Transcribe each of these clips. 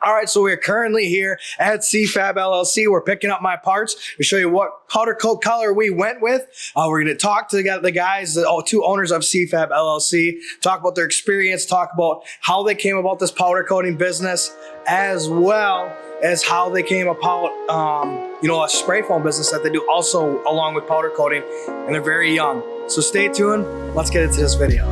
All right, so we're currently here at CFab LLC. We're picking up my parts to show you what powder coat color we went with. We're going to talk to the guys, the two owners of CFab LLC, talk about their experience, talk about how they came about this powder coating business, as well as how they came about, a spray foam business that they do also along with powder coating, and they're very young. So stay tuned. Let's get into this video.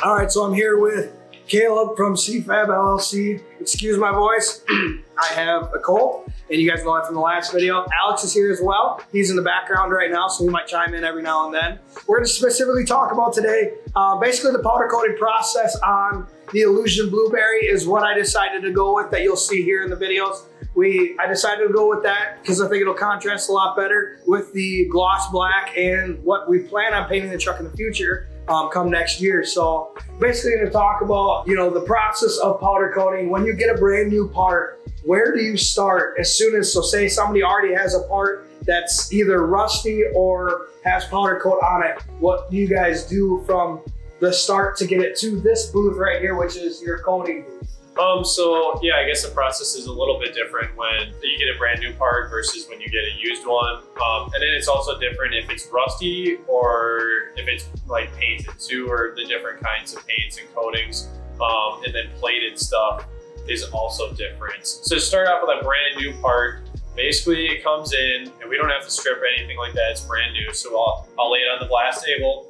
All right, so I'm here with Caleb from CFab LLC. Excuse my voice. I have a cold, and you guys know that from the last video. Alex is here as well. He's in the background right now, so he might chime in every now and then. We're going to specifically talk about today, basically the powder coating process on the Illusion Blueberry is what I decided to go with that you'll see here in the videos. I decided to go with that because I think it'll contrast a lot better with the gloss black and what we plan on painting the truck in the future. Come next year. So basically going to talk about, the process of powder coating. When you get a brand new part, where do you start as soon as, so say somebody already has a part that's either rusty or has powder coat on it. What do you guys do from the start to get it to this booth right here, which is your coating booth? So yeah, I guess the process is a little bit different when you get a brand new part versus when you get a used one. And then it's also different if it's rusty or if it's like painted too, or the different kinds of paints and coatings. And then plated stuff is also different. So to start off with a brand new part, basically it comes in and we don't have to strip anything like that. It's brand new. So I'll lay it on the blast table.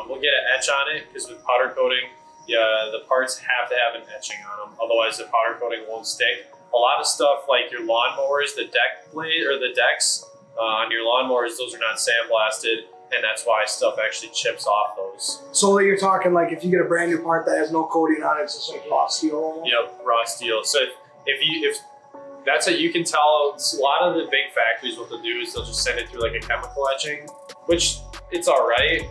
We'll get an etch on it because with powder coating, the parts have to have an etching on them, otherwise the powder coating won't stick. A lot of stuff like your lawnmowers, the deck blade or the decks on your lawnmowers, those are not sandblasted, and that's why stuff actually chips off those. So you're talking like if you get a brand new part that has no coating on it, it's just like raw steel? Yep, raw steel. So if that's what you can tell, a lot of the big factories, what they'll do is they'll just send it through like a chemical etching, which it's all right.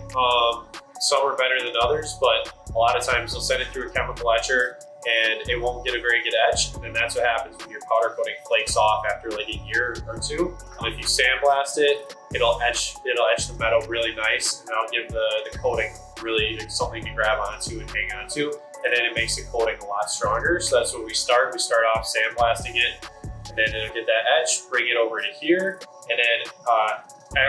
Some are better than others, but a lot of times they'll send it through a chemical etcher and it won't get a very good etch. And then that's what happens when your powder coating flakes off after like a year or two. If you sandblast it, it'll etch the metal really nice, and that'll give the coating really something to grab onto and hang onto. And then it makes the coating a lot stronger. So that's what we start. We start off sandblasting it, and then it'll get that etch, bring it over to here, and then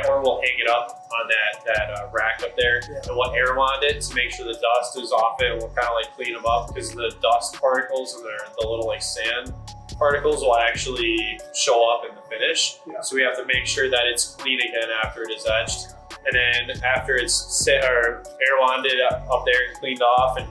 or we'll hang it up on that rack up there, and we'll air wand it to make sure the dust is off it. We'll kind of like clean them up because the dust particles and the little like sand particles will actually show up in the finish. So we have to make sure that it's clean again after it is etched. And then after it's air wanded up there and cleaned off and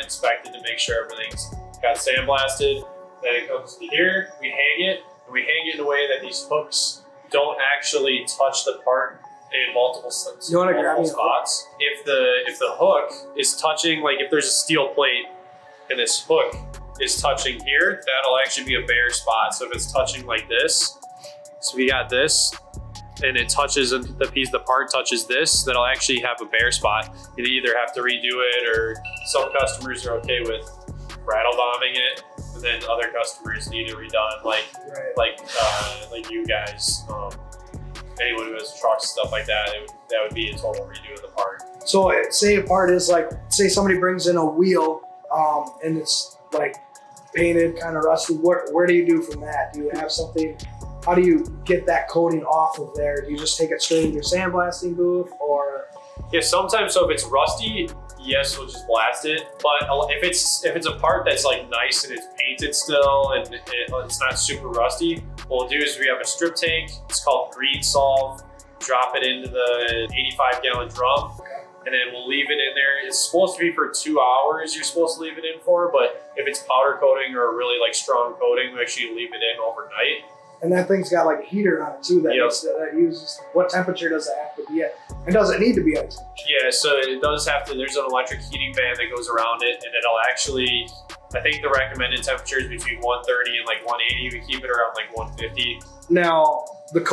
inspected to make sure everything's got sandblasted, then it comes to here, we hang it, and we hang it in a way that these hooks don't actually touch the part in multiple spots. If the hook is touching, like if there's a steel plate and this hook is touching here, that'll actually be a bare spot. So if it's touching like this, so we got this, and it touches the part touches this, that'll actually have a bare spot. You either have to redo it, or some customers are okay with rattle bombing it, and then other customers need it redone, like you guys. Anyone who has trucks, stuff like that, that would be a total redo of the part. So say a part is like, say somebody brings in a wheel and it's like painted, kind of rusty. Where do you do from that? Do you have something? How do you get that coating off of there? Do you just take it straight in your sandblasting booth, or? Yeah, sometimes. So if it's rusty, yes, we'll just blast it. But if it's a part that's like nice and it's painted still and it's not super rusty, what we'll do is we have a strip tank. It's called green solve. Drop it into the 85-gallon drum, and then we'll leave it in there. It's supposed to be for 2 hours. You're supposed to leave it in for, but if it's powder coating or a really like strong coating, we actually leave it in overnight. And that thing's got like a heater on it too that uses, what temperature does it have to be at? And does it need to be at? Yeah, so it does have to, there's an electric heating fan that goes around it, and it'll actually, I think the recommended temperature is between 130 and like 180. We keep it around like 150. Now, the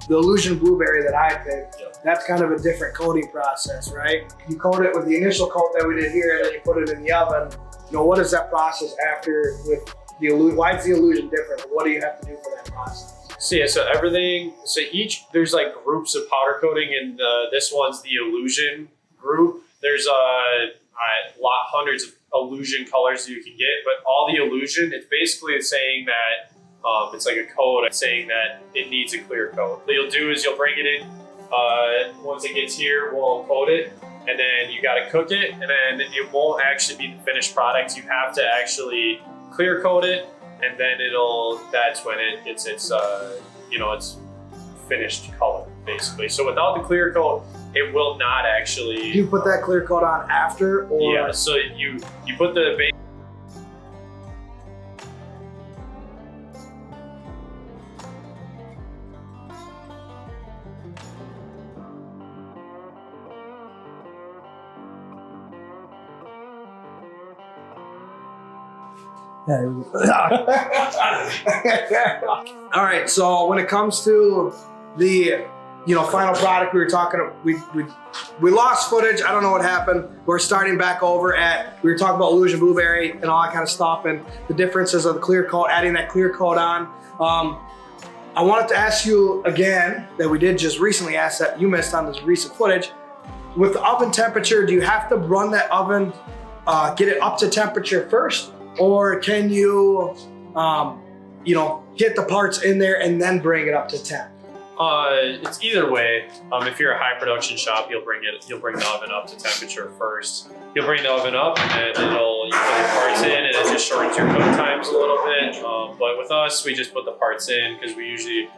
Illusion Blueberry that I picked, that's kind of a different coating process, right? You coat it with the initial coat that we did here, and then you put it in the oven. You know, what is that process after with the illusion? Why is the illusion different? What do you have to do for that process? So yeah, so everything, so there's like groups of powder coating, and this one's the illusion group. There's hundreds of illusion colors that you can get, but all the illusion, it's basically saying that it's like a code saying that it needs a clear coat. What you'll do is you'll bring it in, once it gets here, we'll coat it, and then you gotta cook it, and then it won't actually be the finished product. You have to actually clear coat it, and then that's when it gets its, its finished color, basically. So without the clear coat, it will not actually. Do you put that clear coat on after, or? Yeah, so you put the base. All right, so when it comes to the final product, we were talking, we lost footage. I don't know what happened. We're starting back over we were talking about illusion blueberry and all that kind of stuff, and the differences of the clear coat, adding that clear coat on. I wanted to ask you again that we did just recently ask that you missed on this recent footage. With the oven temperature, do you have to run that oven, get it up to temperature first? Or can you, get the parts in there and then bring it up to temp? It's either way. If you're a high production shop, you'll bring the oven up to temperature first. You'll bring the oven up, and then you put your parts in, and it just shortens your cook times a little bit. But with us, we just put the parts in because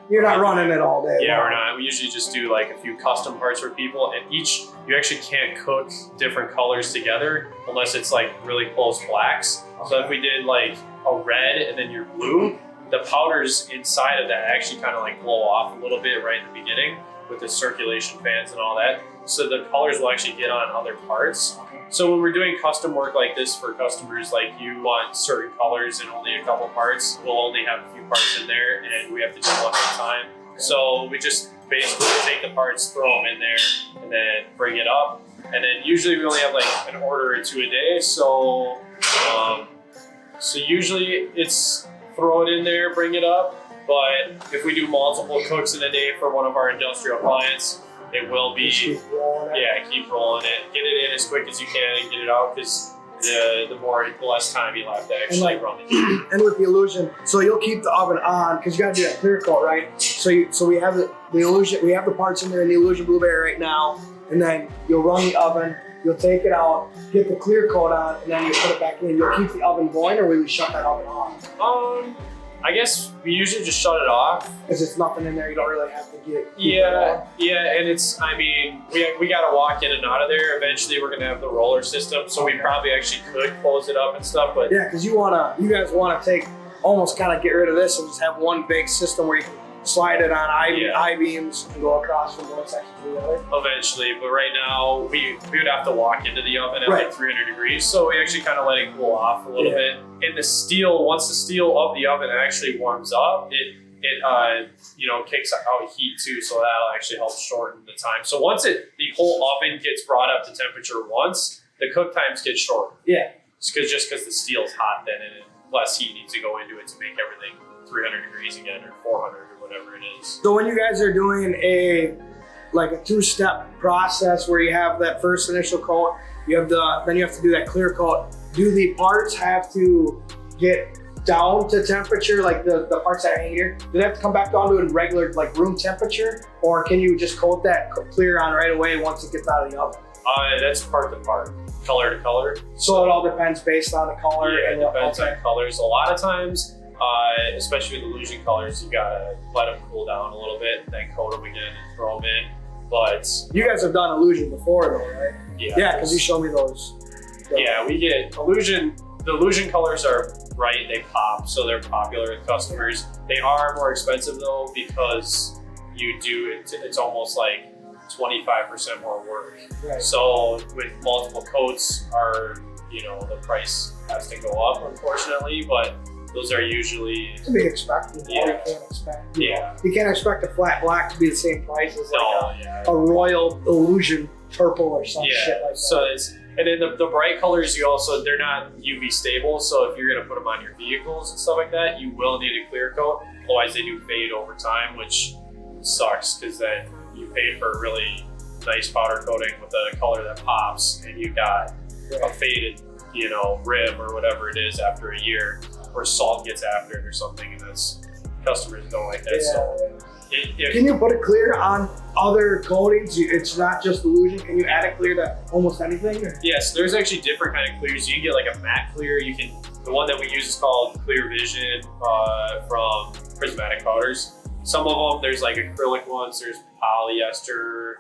You're not running it all day. Yeah, we're not. We usually just do like a few custom parts for people, and you actually can't cook different colors together unless it's like really close blacks. Okay. So if we did like a red and then your blue, the powders inside of that actually kind of like blow off a little bit right in the beginning with the circulation fans and all that. So the colors will actually get on other parts. So when we're doing custom work like this for customers, like you want certain colors and only a couple parts, we'll only have a few parts in there, and we have to do one at a time. So we just basically take the parts, throw them in there, and then bring it up. And then usually we only have like an order or two a day. So usually it's throw it in there, bring it up. But if we do multiple cooks in a day for one of our industrial clients, it will be, keep rolling it. Get it in as quick as you can and get it out, because the less time you'll have to actually run it. And with the illusion, so you'll keep the oven on because you got to do that clear coat, right? So we have the illusion, we have the parts in there in the illusion blueberry right now, and then you'll run the oven, you'll take it out, get the clear coat on, and then you put it back in. You'll keep the oven going, or will you shut that oven off? I guess we usually just shut it off. Because there's nothing in there, you don't really have to get. Yeah, and we gotta walk in and out of there. Eventually we're gonna have the roller system, so we probably actually could close it up and stuff, but. Yeah, because you guys wanna take, almost kind of get rid of this and just have one big system where you can slide it on I-beams and go across from one section to the other. Eventually, but right now we would have to walk into the oven at like 300 degrees, so we actually kind of let it cool off a little bit. And the steel, once the steel of the oven actually warms up, it kicks out heat too, so that'll actually help shorten the time. So once the whole oven gets brought up to temperature once, the cook times get shorter. Yeah. Just because the steel's hot then, and less heat needs to go into it to make everything 300 degrees again, or 400 or whatever it is. So when you guys are doing a two-step process where you have that first initial coat, then you have to do that clear coat. Do the parts have to get down to temperature, like the parts that are here? Do they have to come back down to a regular room temperature, or can you just coat that clear on right away once it gets out of the oven? That's part to part, color to color. So it all depends based on the color. Yeah, it depends on colors. A lot of times, especially with illusion colors, you gotta let them cool down a little bit, then coat them again and throw them in. But you guys have done illusion before, though, right? Yeah, because you showed me those. Yeah, we get illusion. The illusion colors are bright, they pop, so they're popular with customers. They are more expensive though, because it's almost like 25% more work. Right. So with multiple coats, the price has to go up, unfortunately. But Those are usually to be expected. Yeah. You can't expect. Yeah. You can't expect a flat black to be the same price as like yeah. a Royal Illusion purple or some shit like that. So it's and then the bright colors you also they're not UV stable. So if you're gonna put them on your vehicles and stuff like that, you will need a clear coat. Otherwise, they do fade over time, which sucks because then you pay for a really nice powder coating with a color that pops, and you got a faded, you know, rim or whatever it is after a year, or salt gets after it or something, and that's customers don't like that. So can you put a clear on other coatings? It's not just Illusion. Can you add a clear to almost anything? Or? Yes, there's actually different kind of clears. You can get like a matte clear. You can. The one that we use is called Clear Vision from Prismatic Powders. Some of them, there's like acrylic ones. There's polyester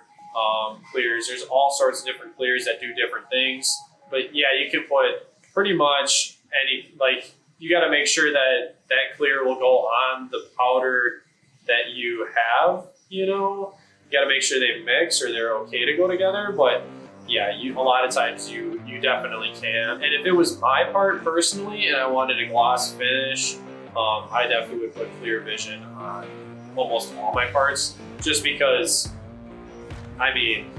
clears. There's all sorts of different clears that do different things. But yeah, you can put pretty much any, like, you got to make sure that that clear will go on the powder that you have, you know. You got to make sure they mix or they're okay to go together. But yeah, a lot of times you definitely can. And if it was my part personally and I wanted a gloss finish, I definitely would put Clear Vision on almost all my parts, just because, I mean,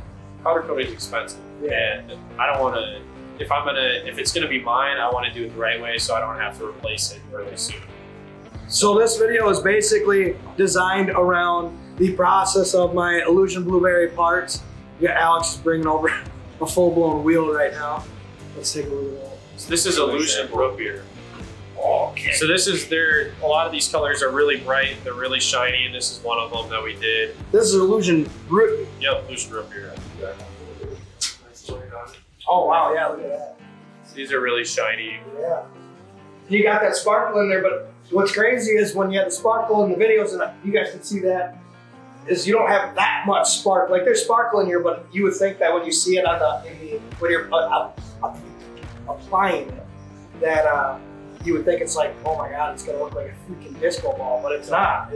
powder coating is expensive, and I don't want to. If it's gonna be mine, I want to do it the right way, so I don't have to replace it really soon. So this video is basically designed around the process of my Illusion Blueberry parts. Yeah, Alex is bringing over a full-blown wheel right now. Let's take a look at that. So this is Illusion Root Beer. Okay. So this is a lot of these colors are really bright, they're really shiny, and this is one of them that we did. This is Illusion Root. Yep, Illusion Root Beer. Oh wow, yeah, look at that. So these are really shiny. Yeah. You got that sparkle in there, but what's crazy is when you have the sparkle in the videos, and you guys can see that, is you don't have that much spark. Like there's sparkle in here, but you would think that when you see it on when you're applying it, that you would think it's like, oh my god, it's gonna look like a freaking disco ball, but it's not.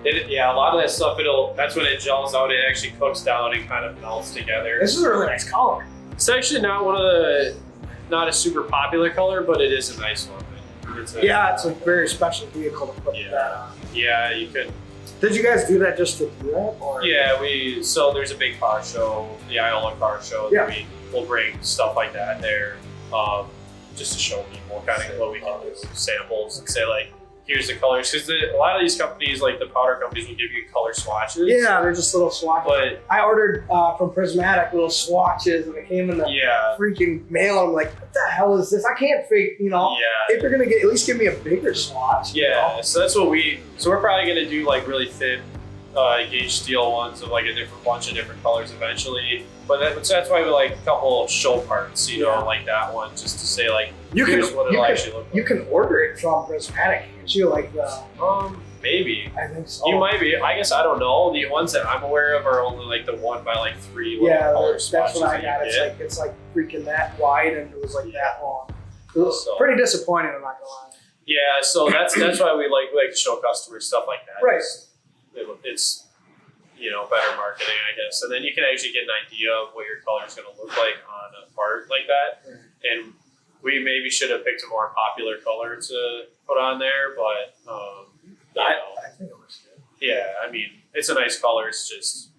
Yeah, a lot of that stuff, that's when it gels out, it actually cooks down and kind of melts together. This is a really nice color. It's actually not a super popular color, but it is a nice one. It's a very special vehicle to put that on. Yeah, you could. Did you guys do that just to do that? Or? Yeah, so there's a big car show, the Iola car show, that we'll bring stuff like that there, just to show people kind of what we can do, samples, and say like, here's the colors. Because a lot of these companies, like the powder companies, will give you color swatches. Yeah, they're just little swatches. But I ordered from Prismatic little swatches, and it came in the freaking mail. I'm like, what the hell is this? I can't fake, you know. Yeah. If you're gonna at least give me a bigger swatch. Yeah. You know? So that's what we're probably gonna do, like really thin gauge steel ones of like a bunch of different colors eventually. But that's why we like a couple of show parts, you know, like that one, just to say like, here's what it'll actually look like. You can order it from Prismatic, can't you? Like maybe. I think so. You might be. I guess I don't know. The ones that I'm aware of are only like the 1x3 little color swatches. That's what I got. It's like freaking that wide, and it was like that long. It was pretty disappointing, I'm not gonna lie. Yeah, so that's why we like to show customers stuff like that. Right. It's you know, better marketing, I guess. And then you can actually get an idea of what your color is going to look like on a part like that. And we maybe should have picked a more popular color to put on there, but I think it looks good. Yeah, I mean, it's a nice color. It's just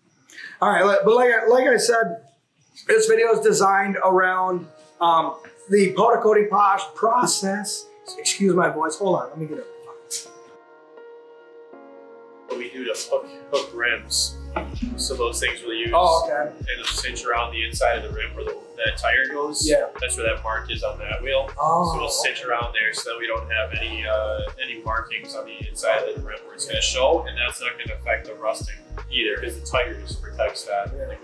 all right. But like I said, this video is designed around the powder coating process. Excuse my voice. Hold on, let me get it. What we do to hook rims. So those things we'll use and it'll cinch around the inside of the rim where that tire goes. Yeah. That's where that mark is on that wheel. Oh, so we'll cinch around there so that we don't have any markings on the inside of the rim where it's going to show, and that's not going to affect the rusting either because the tire just protects that. Yeah.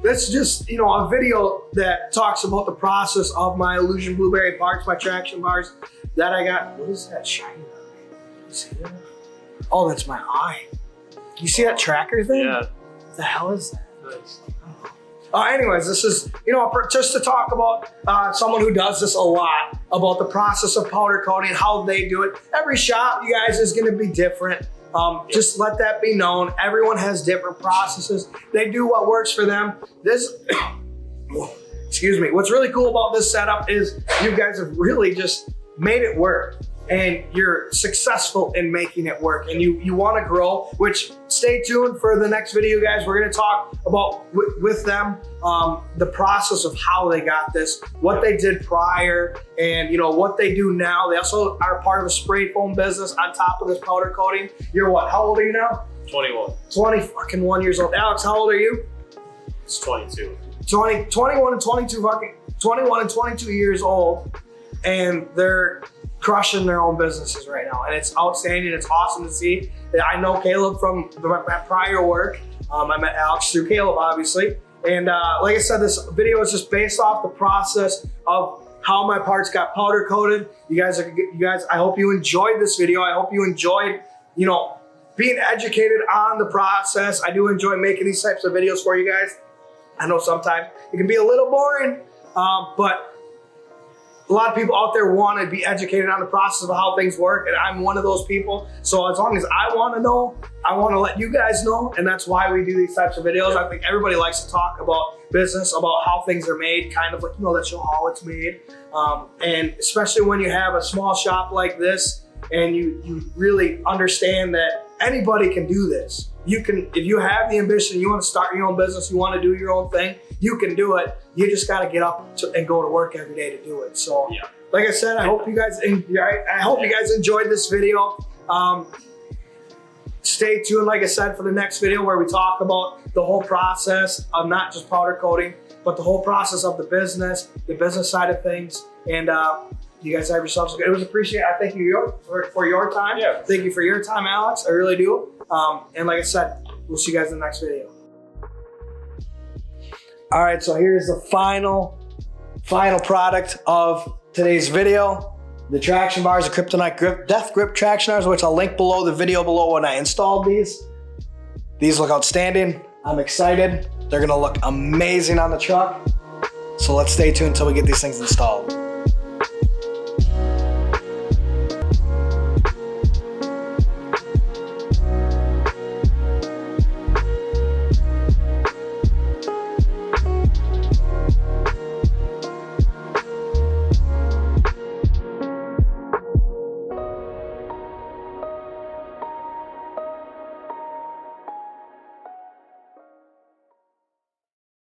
That's just, you know, a video that talks about the process of my Illusion Blueberry parts, my traction bars that I got. What is that shiny? You see that? Oh, that's my eye. You see that tracker thing? Yeah. What the hell is that? Nice. Anyways, this is, you know, just to talk about someone who does this a lot, about the process of powder coating, how they do it. Every shop, you guys, is going to be different. Just let that be known. Everyone has different processes. They do what works for them. Excuse me. What's really cool about this setup is you guys have really just made it work and you're successful in making it work and you want to grow, which stay tuned for the next video, guys. We're going to talk about with them the process of how they got this, what they did prior, and you know what they do now. They also are part of a spray foam business on top of this powder coating. You're what? How old are you now? 21. 21 years old. Alex, how old are you? It's 22. 21 and 22 years old, and they're crushing their own businesses right now, and it's outstanding. It's awesome to see. I know Caleb from my prior work. I met Alex through Caleb, obviously, and like I said, this video is just based off the process of how my parts got powder coated. You guys, I hope you enjoyed this video. I hope you enjoyed, you know, being educated on the process. I do enjoy making these types of videos for you guys. I know sometimes it can be a little boring, but a lot of people out there want to be educated on the process of how things work, and I'm one of those people. So as long as I want to know, I want to let you guys know, and that's why we do these types of videos. I think everybody likes to talk about business, about how things are made, kind of like, you know, that show how it's made. And especially when you have a small shop like this, and you really understand that anybody can do this. You can, if you have the ambition, you want to start your own business, you want to do your own thing, you can do it. You just got to get up and go to work every day to do it. So, yeah. Like I said, I hope you guys enjoyed this video. Stay tuned, like I said, for the next video where we talk about the whole process of not just powder coating, but the whole process of the business side of things. And you guys have yourselves a good. It was appreciated. I thank you for your time. Yeah. Thank you for your time, Alex. I really do. And like I said, we'll see you guys in the next video. All right, so here's the final product of today's video. The traction bars, the Kryptonite Death Grip traction bars, which I'll link below the video below when I installed these. These look outstanding. I'm excited. They're gonna look amazing on the truck. So let's stay tuned until we get these things installed.